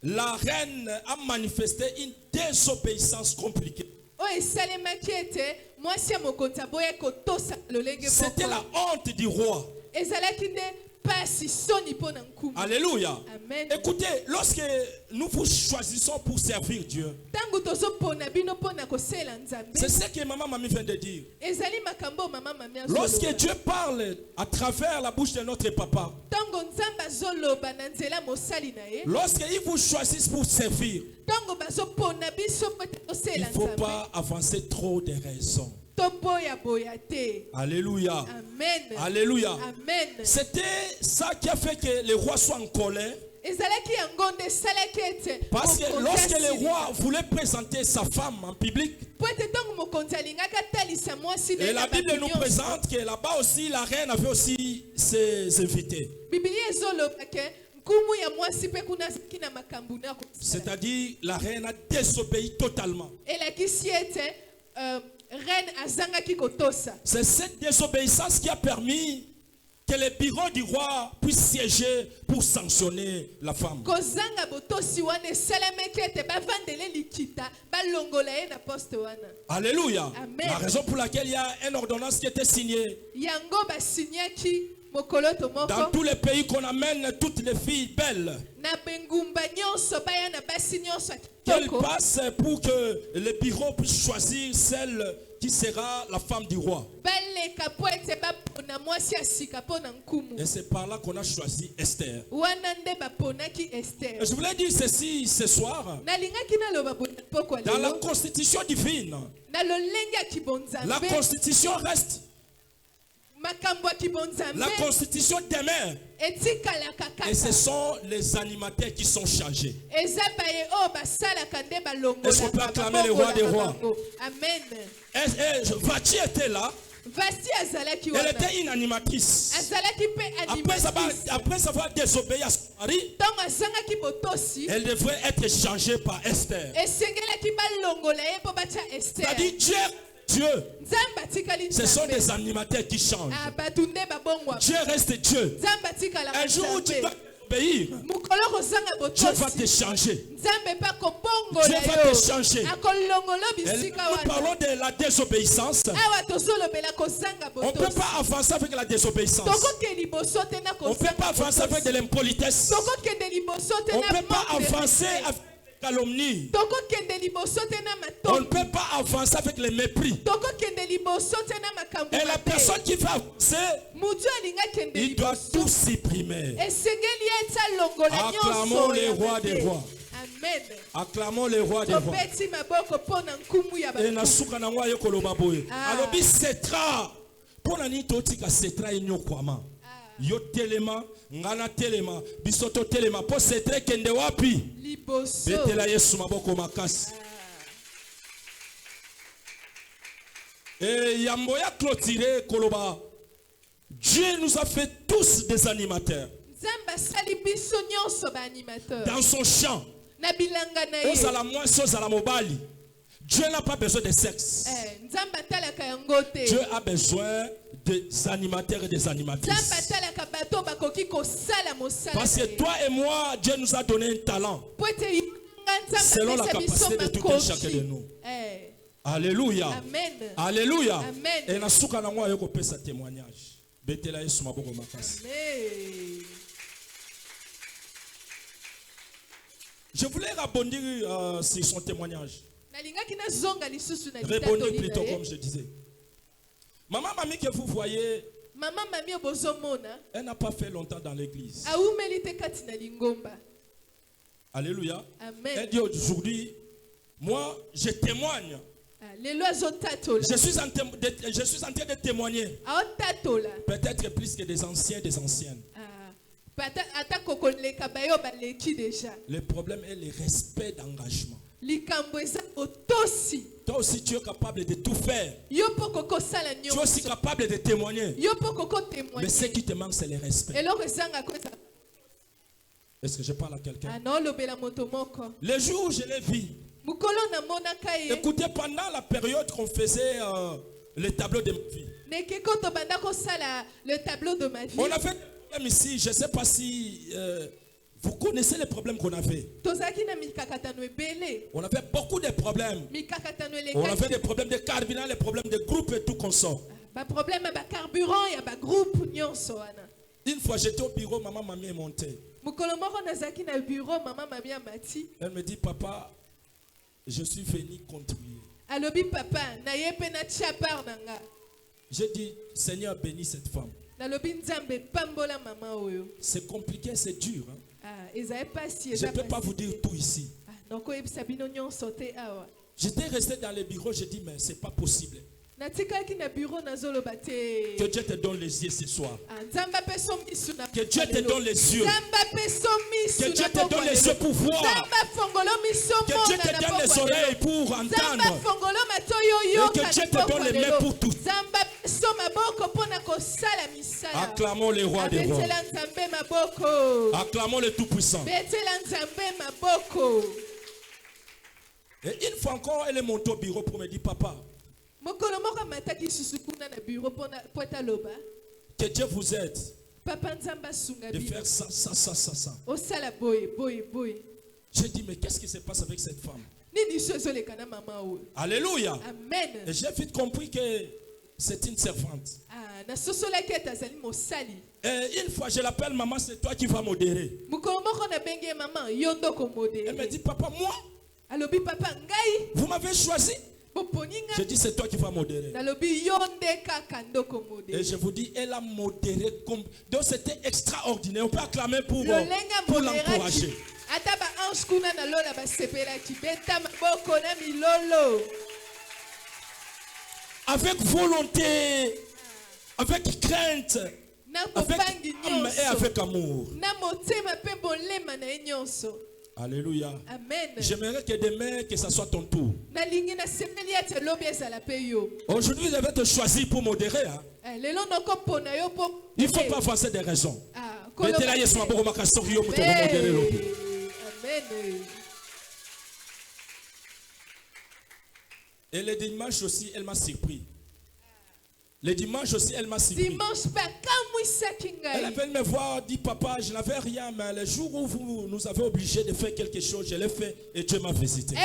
la reine a manifesté une désobéissance compliquée. C'était la honte du roi. Alléluia. Amen. Écoutez, lorsque nous vous choisissons pour servir Dieu, c'est ce que maman Mami vient de dire. Lorsque Dieu parle à travers la bouche de notre papa, lorsqu'il vous choisit pour servir, il ne faut pas avancer trop de raisons. Alléluia. Amen. Alléluia. Amen. C'était ça qui a fait que le roi soit en colère. Parce que lorsque le roi voulait présenter sa femme en public, et la Bible nous présente que là-bas aussi la reine avait aussi ses invités. C'est-à-dire la reine a désobéi totalement. C'est cette désobéissance qui a permis que le bureau du roi puisse siéger pour sanctionner la femme. Alléluia. Amen. La raison pour laquelle il y a une ordonnance qui était signée. Dans tous les pays qu'on amène toutes les filles belles, qu'elles passent pour que le bureau puisse choisir celle qui sera la femme du roi. Et c'est par là qu'on a choisi Esther. Et je voulais dire ceci ce soir. Dans la constitution divine, la constitution reste. La constitution demeure. Et ce sont les animateurs qui sont chargés. Est-ce qu'on peut acclamer le roi des rois? Amen. Vati était là. Elle était une animatrice. Après avoir désobéi à son mari, elle devrait être changée par Esther. C'est-à-dire Dieu, ce sont des animateurs qui changent. Dieu reste Dieu. Un jour où tu vas obéir, Dieu va te changer. Dieu va te changer. Nous parlons de la désobéissance. On ne peut pas avancer avec la désobéissance. On ne peut pas avancer avec de l'impolitesse. On ne peut pas avancer avec calomnie. On ne peut pas avancer avec le mépris. Et la personne qui va avancer, il doit tout supprimer. Acclamons les rois des rois. Amen. Acclamons les rois des rois. Et nasuka na ngwa yekoloba boye. Alobi setra. Pona ni totika setra enyokwama. Yo telema, ngana telema, bisoto telema. Po setre kende wapi? Betela Yesu maboko makasi. Et yamboya clôturé koloba. Dieu nous a fait tous des animateurs. Dans son champ. Dieu n'a pas besoin de sexe. Dieu a besoin des animateurs et des animatrices. Parce que toi et moi, Dieu nous a donné un talent selon la capacité de tout un chacun de nous. Alléluia. Amen. Alléluia. Amen. Et nasuka na ngwa yoko pesa témoignage. Betela Yesu maboko makasi. Je voulais rebondir sur son témoignage. Rebondir plutôt comme je disais. Maman Mami que vous voyez, elle n'a pas fait longtemps dans l'église. Alléluia. Amen. Elle dit aujourd'hui, moi je témoigne. Je suis en train de témoigner. Peut-être plus que des anciens, des anciennes. Le problème est le respect d'engagement. Toi aussi tu es capable de tout faire. Tu es aussi capable de témoigner. Mais ce qui te manque c'est le respect. Est-ce que je parle à quelqu'un? Le jour où je l'ai vu, écoutez, pendant la période qu'on faisait le tableau de ma vie, on a fait ici, je ne sais pas si Vous connaissez les problèmes qu'on avait. On avait beaucoup de problèmes. On avait des problèmes de carburant, les problèmes de groupe et tout qu'on sort. Une fois j'étais au bureau, maman mamie est montée. Elle me dit, papa, je suis venu contribuer. J'ai dit, Seigneur, bénis cette femme. C'est compliqué, c'est dur. Hein? Je ne peux pas vous dire tout ici. J'étais resté dans le bureau, j'ai dit, mais ce n'est pas possible. Que Dieu te donne les yeux ce soir. Que Dieu te donne les yeux. Que Dieu te donne les yeux pour voir. Que Dieu te donne les oreilles pour entendre. Et que Dieu te donne les mains pour tout. Acclamons le roi des rois. Acclamons le tout-puissant. Et une fois encore, elle est montée au bureau pour me dire, papa, que Dieu vous aide de faire ça. J'ai dit, mais qu'est-ce qui se passe avec cette femme? Alléluia. Amen. Et j'ai vite compris que c'est une servante. Et une fois je l'appelle, maman, c'est toi qui vas modérer. Elle me dit, papa, moi, vous m'avez choisi. Je dis, c'est toi qui vas modérer. Et je vous dis, elle a modéré. Donc c'était extraordinaire. On peut acclamer pour l'encourager. Avec volonté, avec crainte, avec âme et avec amour. Alléluia. Amen. J'aimerais que demain, que ce soit ton tour. Aujourd'hui, je vais te choisir pour modérer. Hein? Il ne faut pas avancer des raisons. Amen. Et le dimanche aussi, elle m'a surpris. Le dimanche aussi, elle m'a surpris. Elle avait me voir, dit, papa, je n'avais rien, mais le jour où vous nous avez obligés de faire quelque chose, je l'ai fait et Dieu m'a visité.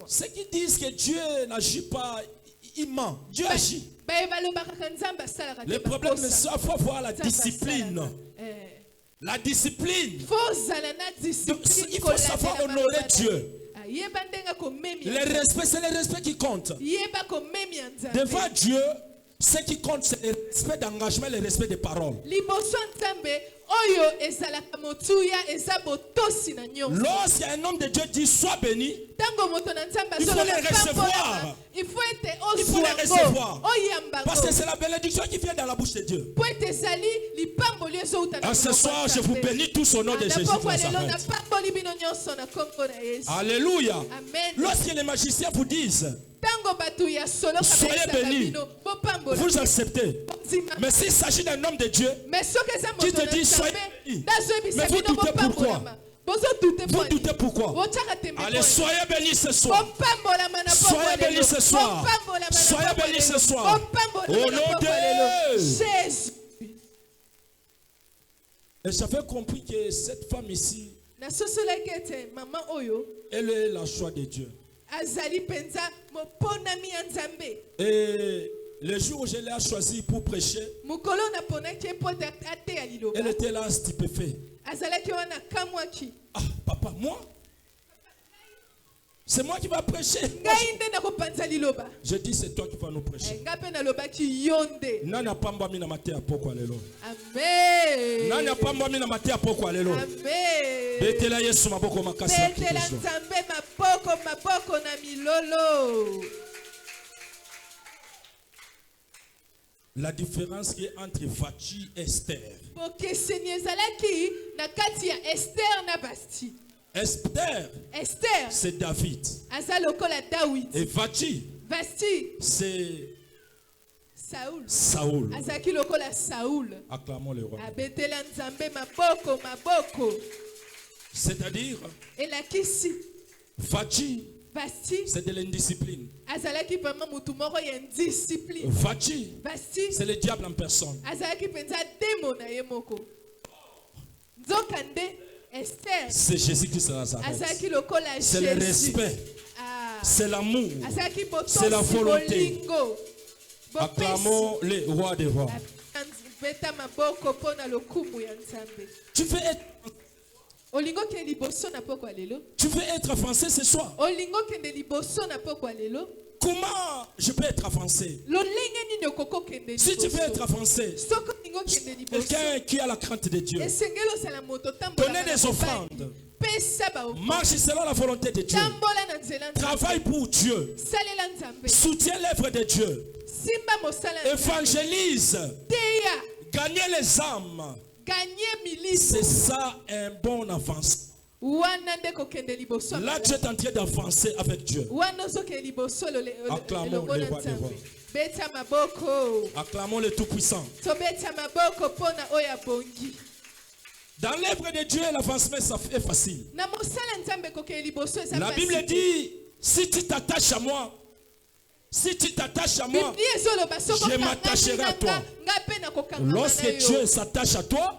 Ceux qui disent que Dieu n'agit pas, il ment. Dieu agit. Le problème, c'est qu'il faut voir la discipline. La discipline. Il faut savoir honorer Dieu. Le respect, c'est le respect qui compte. Devant Dieu, ce qui compte, c'est le respect d'engagement, le respect des paroles. Lorsqu'un homme de Dieu dit sois béni, il faut les recevoir. Il faut les recevoir. Parce que c'est la bénédiction qui vient dans la bouche de Dieu. À ce soir, je vous bénis tous au nom de Jésus. Alléluia. Lorsque les magiciens vous disent soyez bénis, vous acceptez. Mais s'il s'agit d'un homme de Dieu qui te dit soyez bénis, mais vous doutez pourquoi? Vous doutez pourquoi? Allez, soyez bénis ce soir. Soyez bénis ce soir. Soyez bénis ce soir. Au nom de Jésus. Et j'avais compris que cette femme ici, elle est la choix de Dieu. Et le jour où je l'ai choisi pour prêcher, elle était là stupéfaite. Ah, papa, moi? C'est moi qui vais prêcher. Je dis, c'est toi qui vas nous prêcher. Nana pamba mina mate apoko alelo. Amen. Nana pamba mina mate apoko alelo. Amen. Betela Yesu maboko makasi. Betela nzambe maboko na milolo. La différence qui est entre Vachi et Esther. Esther, c'est David. Et Vachi, c'est Saoul. Acclamons le roi. C'est-à-dire, Vachi c'est de l'indiscipline. Vati, c'est le diable en personne. C'est Jésus-Christ de Nazareth. C'est le respect. C'est l'amour. C'est la volonté. Acclamons les rois des rois. Tu veux être avancé ce soir? Comment je peux être avancé? Si tu veux être avancé, quelqu'un qui a la crainte de Dieu, donnez des offrandes, marche selon la volonté de Dieu, travaille pour Dieu, soutiens l'œuvre de Dieu, évangélise, gagnez les âmes. C'est ça un bon avancement. Là, tu es en train d'avancer avec Dieu. Acclamons le roi des rois. Acclamons le Tout-Puissant. Dans l'œuvre de Dieu, l'avancement est facile. La Bible dit, si tu t'attaches à moi, je m'attacherai à toi. Lorsque Dieu s'attache à toi,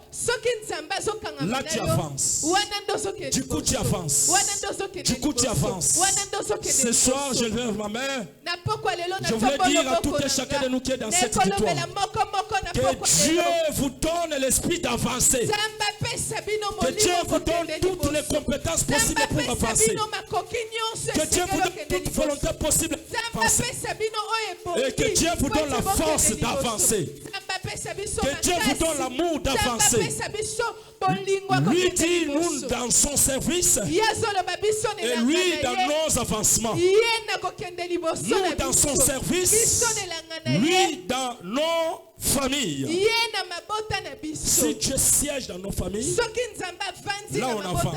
là tu avances. Du coup tu avances. Ce soir, je lève ma main. Je voulais dire à tout et chacun de nous qui est dans cette victoire que Dieu vous donne l'esprit d'avancer. Que Dieu vous donne toutes les compétences possibles pour avancer. Que Dieu vous donne toute volonté possible pour avancer. Et que Dieu vous donne la force d'avancer. Que Dieu vous donne l'amour d'avancer. Lui dit nous dans son service et lui dans nos avancements. Nous dans son service, lui dans nos familles. Si Dieu siège dans nos familles, là on avance.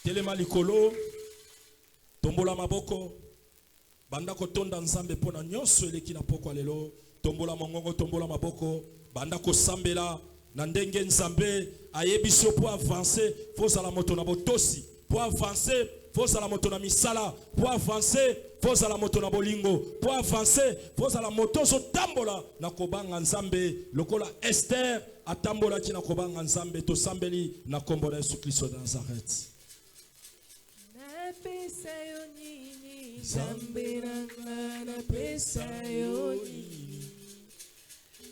Telema likolo, tombola maboko, banda kotonda nzambe pona nyonso eleki na poko lelo, tombola mongongo, tombola maboko, banda kosambela na ndenge nzambe ayebiso pour avancer, faut la moto na botosi, pour avancer, faut la moto na misala, pour avancer, faut la moto na bolingo, pour avancer, faut la moto so tambola na kobanga nzambe, lokola Esther atambola ki na kobanga nzambe to sambeli na kombo na Yesu Kristo de Nazareth. Zambe nanga na pesa yo nini,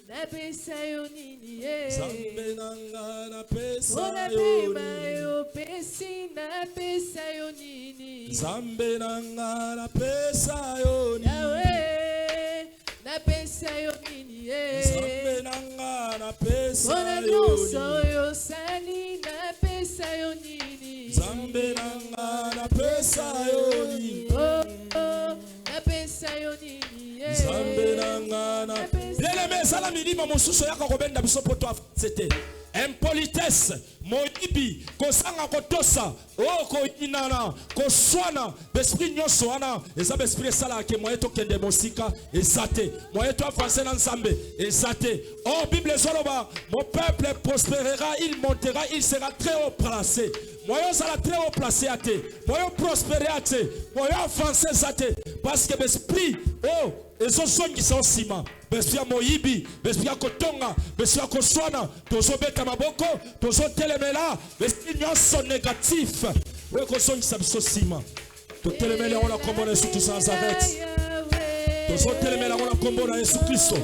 na pesa yo nini, Zambe nanga na pesa yo nini, yo pesi na pesa yo nini, Zambe nanga na pesa yo nini, Yahweh na pesa yo nini, Zambe nanga na pesa yo nini, yo sali na pesa yo nini, Zambe nanga na pesa yo nini. Bien-aimé, ça la milima mon sous ya kokobenda biso poto c'était impolitesse moyibi kosanga kotosa o ko inana koswana besprit nyonso wana eza besprit sala ke moye to kende mosika ezate moye to avancer na nzambe ezate. Oh Bible zoloba mon peuple prospérera, il montera, il sera très haut placé. Moyo sera très haut placé à te, moyo prospérer à te, moyo avancer à te, parce que l'esprit, oh, et son son qui sont ciment, l'esprit à moyibi, l'esprit à kotonga, l'esprit à koswana, tozo beta maboko, tozo telemela, l'esprit n'y sont négatif, oui, que son qui sont ciment, to telemela on a combo na Jésus sans arrêt, tozo telemela on a combo na Jésus Christ,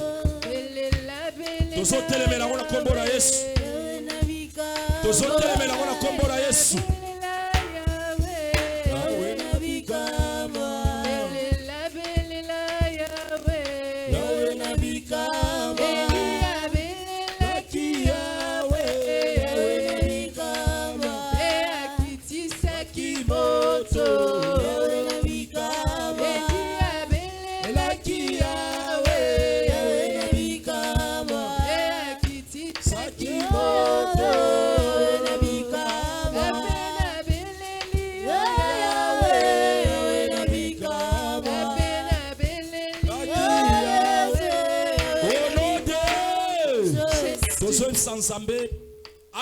tozo telemela on a combo na Jésus. Tozotelemela ngona kombo la Yesu.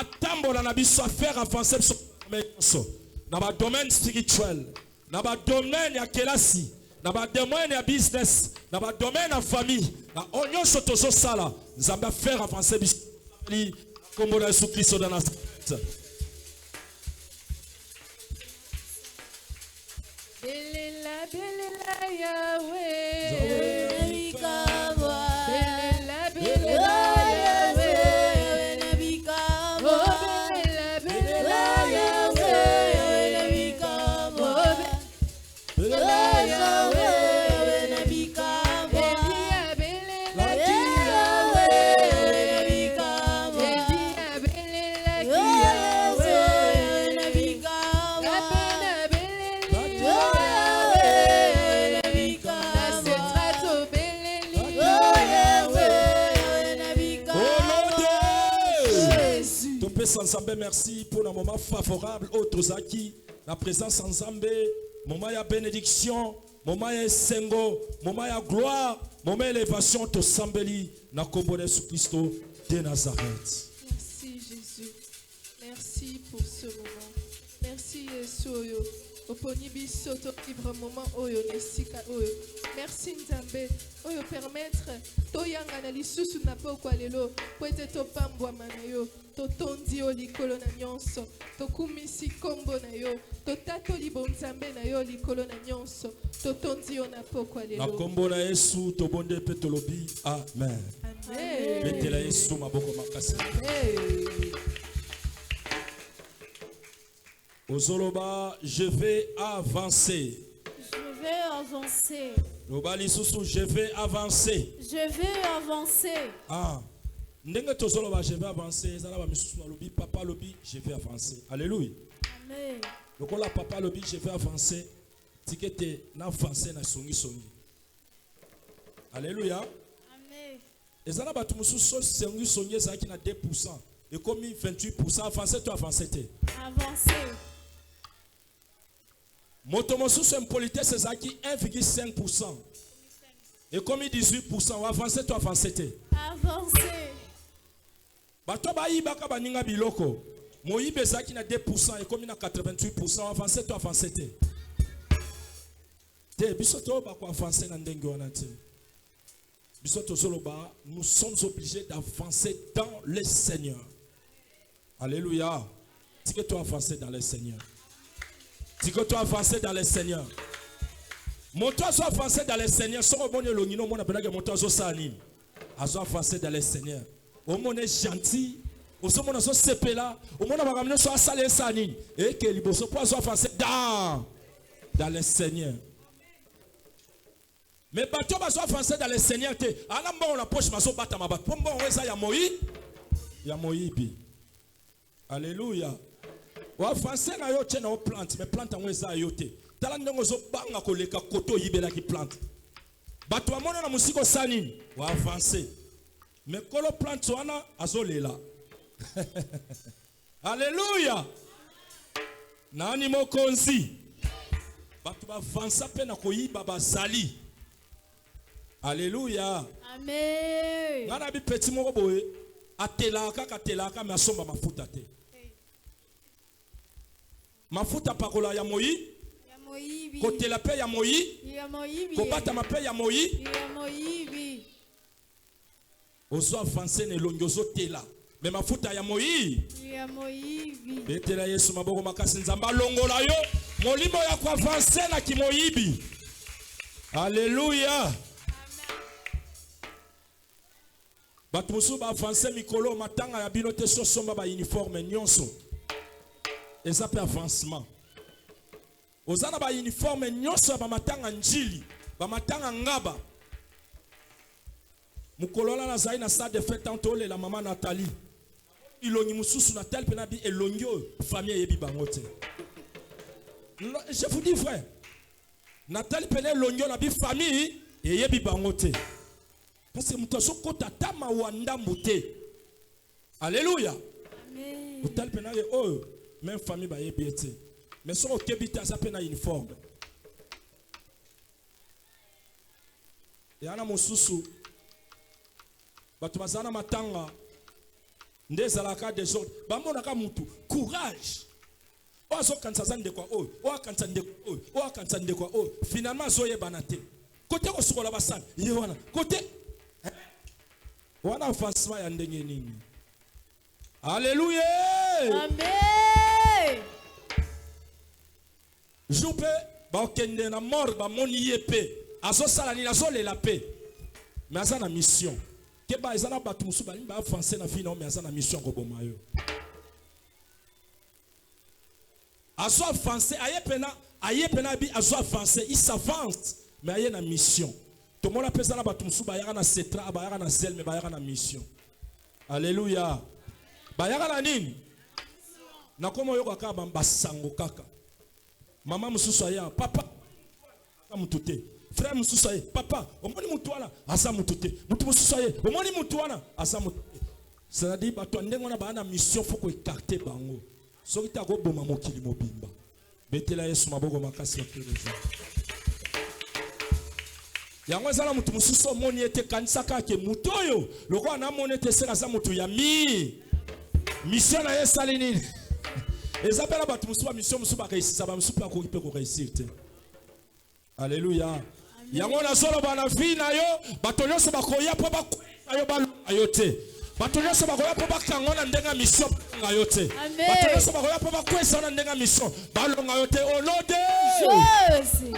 atambola na biso faire avancer biso na ba domaine spirituel, na ba domaine ya kelasi, na ba domaine ya business, na ba domaine ya famille, na onyo sotozo sala, nzamba faire avancer biso li kombo na Yesu Kristo de Nazareth. Belela Yahweh. Ensemble, merci pour le moment favorable. Autres acquis, la présence ensemble, moment de bénédiction, moment de sengo, moment de gloire, moment d'élévation, tout sambeli, na kombo de Jésus-Christ de Nazareth. Merci Jésus. Merci pour ce moment. Merci Jésus. Oponi biso to vivre moment oyo nesika oyo. Merci Nzambe oyo permettre to yanga na lisusu na pokwa lelo po ete to pambwa manayo to tondi o likolo na nyonso to kumisi kombo na yo to tato libonzambe na yo likolo na nyonso to tondi o na pokwa lelo. Na kombo na Yesu to bonde pe to lobi amen. Amen. Betela Yesu maboko makasi. Amen. Ozoloba, je vais avancer. Je vais avancer. Lobali susu, je vais avancer. Je vais avancer. Ah. Ndenge tozoloba, je vais avancer. Zala ba misusu lobi, papa lobi, je vais avancer. Alléluia. Amen. Lokola papa lobi, je vais avancer. Tikete na avancer na songi songi. Alléluia. Amen. Et zala ba tumususu songi songi zaki na 2%. Et comme 28%, avancer tu avancer te. Avancer. Motomosusu impolitesse c'est qui 1,5%. Et comme 18%, avancer tu avancer te. Avancer. Bato ba ibaka baninga biloko. Moyibe zaki na 2% et comme na 88%, avancer tu avancer te. Te bisoto ba ko avancer na ndenge wana te. Bisoto zoloba, nous sommes obligés d'avancer dans le Seigneur. Alléluia. Dis que tu as avancé dans le Seigneur. Dis que tu as avancé dans le Seigneur. Mon toi soit avancé dans le Seigneur. Sans au monde l'onino, mon appelle mon toi soit sanin. Azo avancé dans le Seigneur. Au monde est gentil. Au monde est sepé là. Au monde a ramené soit salé sanin. Et que les bosses pour soit avancé dans le Seigneur. Mais bateau va soit avancé dans le Seigneur. Alam bon la poche ma so bata ma bat. Pombo on ça ya moi. Ya moyibi. Alléluia. Wa français na yo tena o plante mais plante en weza yote. Tala ndongo zo banga koleka koto yibela ki plante. Bato wa mona na musiko sanini wa avancer. Mais kolo plante wana azolela. Alléluia. Nani mokonzi. Bato ba avancer pe na koyiba bazali. Alléluia. Amen. Ngana bi petit moko boye atelaka mais asomba mafuta te. Mafuta pakola ya moyi. Ya moyibi. Kotela pe ya moyi. Ya moyibi. Kobata mape ya moyi. Ya moyibi. Ozo avancer ne longozo tela. Mais mafuta ya moyi. Ya moyibi. Betela Yesu maboko makasi nzamba longola yo. Molimo ya ko avancer na kimoyibi. Alléluia. Batusu ba avancer mikolo matanga ya bino te so somba ba uniforme nyonso. Eza pe avancement. Ozana ba uniforme nyonso ba matanga njili, ba matanga ngaba. Mukolola na zai na salle de fête tanto le la maman Nathalie. Ilongi mususu na tel pena bi elongio famille yebi bangote. Je vous dis vrai. Nathalie pena elongio na bi famille et yebi bangote. Parce que mutaso kota tama wanda mute. Alléluia. Amen. Tel pena oh même famille ba yebi ete. Mais so okebita ça pena uniforme. Et ana mususu batu bazana matanga ndezalaka désordre bamonaka mutu courage ozo kanisa zande kwa o kanisa ndeko o kanisa ndeko o finalement zoyebana te côté ko sukola basana ye wana côté wana avancement ya ndenge nini. Alléluia. Amen. Joupe ba okende na mort ba moni yepe azo sala ni azo le la paix mais aza na mission ke ba ezana batu musu ba ba avancer na vie na mais aza na mission ko boma yo azo avancer ayepena bi azo avancer il s'avance mais aye na mission to mona pesa na batu musu ba yaka na setra ba yaka na zel mais ba yaka na mission. Alléluia. Ba yaka na nini na komo yo kaka ba sango kaka maman mususu aya papa amutute frère mususu aya papa omoni mutu wana asa mutute mutu mususu aya omoni mutu wana asa mutute. C'est-à-dire bato ndengo na ba na mission faut ko écarter bango soki ta ko boma mokili mobimba betela Yesu maboko makasi bakeleza yango ezala mutu mususu omoni ete kanisa kake mutu oyo loko na moni ete sera za mutu ya mission na Yesu ali nini ezapela batu musuba mission musuba réussir ba musuba ko ipe ko réussir te. Alléluia. Yango na solo bana vie na yo bato nyonso bakoya po bakwesa yo balo te bato nyonso bakoya po bakangona ndenga mission ngayo te bato nyonso bakoya po bakwesa na ndenga mission balo ngayo te au nom de Jésus.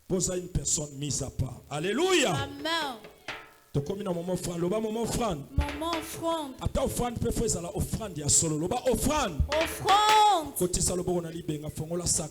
Posa une personne mise à part. Alléluia. Amen. To komi na moment offrande loba moment offrande. Moment offrande. Ata offrande peut faire la offrande ya solo loba offrande. Offrande. Koti sa lobo na libenga fongola sac